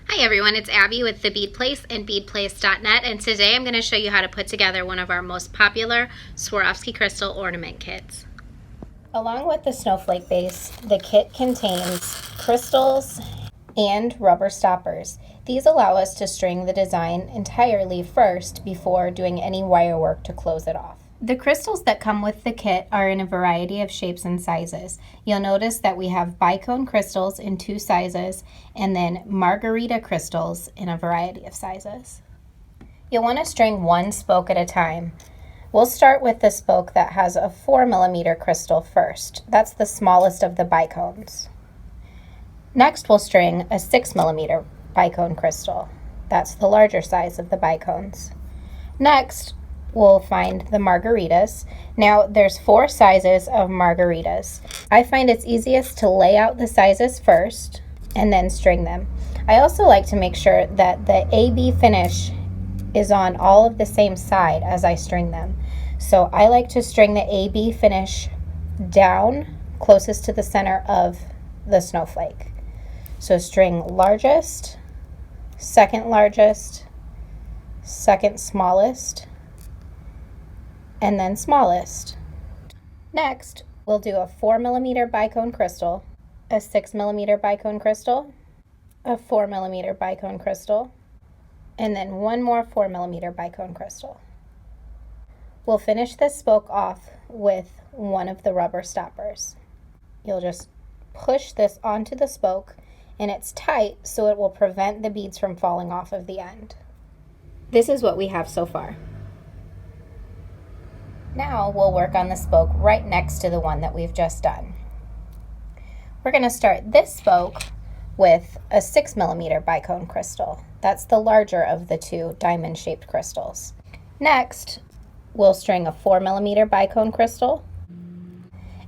Hi everyone, it's Abby with the Bead Place and beadplace.net, and today I'm going to show you how to put together one of our most popular Swarovski crystal ornament kits. Along with the snowflake base, the kit contains crystals and rubber stoppers. These allow us to string the design entirely first before doing any wire work to close it off. The crystals that come with the kit are in a variety of shapes and sizes. You'll notice that we have bicone crystals in 2 sizes and then margarita crystals in a variety of sizes. You'll want to string one spoke at a time. We'll start with the spoke that has a 4mm crystal first. That's the smallest of the bicones. Next, we'll string a 6mm bicone crystal. That's the larger size of the bicones. Next, we'll find the margaritas. Now, there's 4 sizes of margaritas. I find it's easiest to lay out the sizes first and then string them. I also like to make sure that the AB finish is on all of the same side as I string them. So I like to string the AB finish down closest to the center of the snowflake. So string largest, second smallest, and then smallest. Next, we'll do a 4mm bicone crystal, a 6mm bicone crystal, a 4mm bicone crystal, and then one more 4mm bicone crystal. We'll finish this spoke off with one of the rubber stoppers. You'll just push this onto the spoke, and it's tight so it will prevent the beads from falling off of the end. This is what we have so far. Now we'll work on the spoke right next to the one that we've just done. We're going to start this spoke with a 6mm bicone crystal. That's the larger of the 2 diamond-shaped crystals. Next, we'll string a 4mm bicone crystal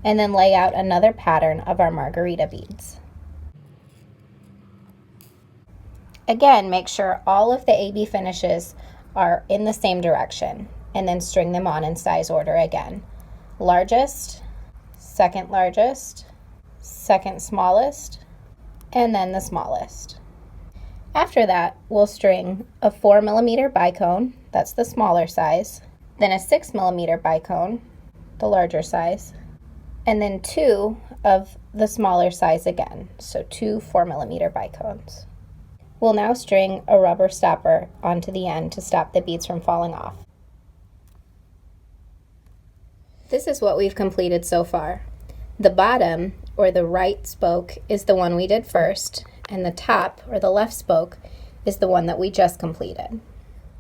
and then lay out another pattern of our margarita beads. Again, make sure all of the AB finishes are in the same direction, and then string them on in size order again. Largest, second smallest, and then the smallest. After that, we'll string a 4mm bicone, that's the smaller size, then a 6mm bicone, the larger size, and then 2 of the smaller size again, so 2 4mm bicones. We'll now string a rubber stopper onto the end to stop the beads from falling off. This is what we've completed so far. The bottom, or the right spoke, is the one we did first, and the top, or the left spoke, is the one that we just completed.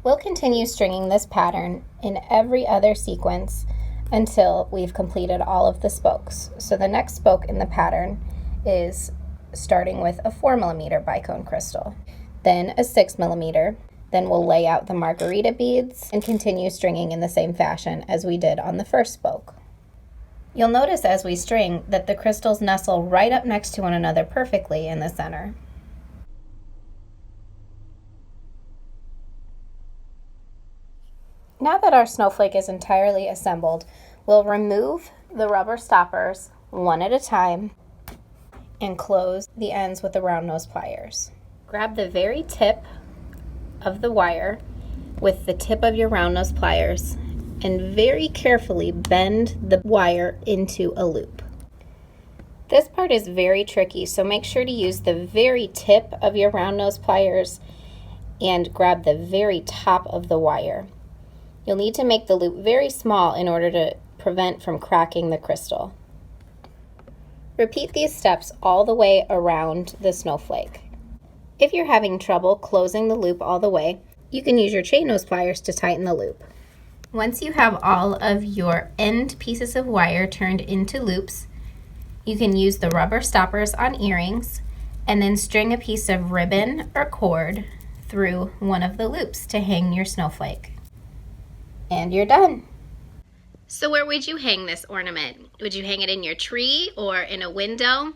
We'll continue stringing this pattern in every other sequence until we've completed all of the spokes. So the next spoke in the pattern is starting with a 4mm bicone crystal, then a 6mm, then we'll lay out the margarita beads and continue stringing in the same fashion as we did on the first spoke. You'll notice as we string that the crystals nestle right up next to one another perfectly in the center. Now that our snowflake is entirely assembled, we'll remove the rubber stoppers one at a time and close the ends with the round nose pliers. Grab the very tip of the wire with the tip of your round nose pliers and very carefully bend the wire into a loop. This part is very tricky, so make sure to use the very tip of your round nose pliers and grab the very top of the wire. You'll need to make the loop very small in order to prevent from cracking the crystal. Repeat these steps all the way around the snowflake. If you're having trouble closing the loop all the way, you can use your chain nose pliers to tighten the loop. Once you have all of your end pieces of wire turned into loops, you can use the rubber stoppers on earrings and then string a piece of ribbon or cord through one of the loops to hang your snowflake. And you're done. So where would you hang this ornament? Would you hang it in your tree or in a window?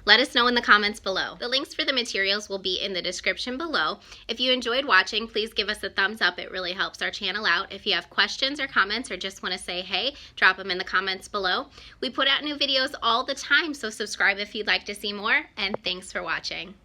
Let us know in the comments below. The links for the materials will be in the description below. If you enjoyed watching, please give us a thumbs up. It really helps our channel out. If you have questions or comments or just want to say hey, drop them in the comments below. We put out new videos all the time, so subscribe if you'd like to see more, and thanks for watching.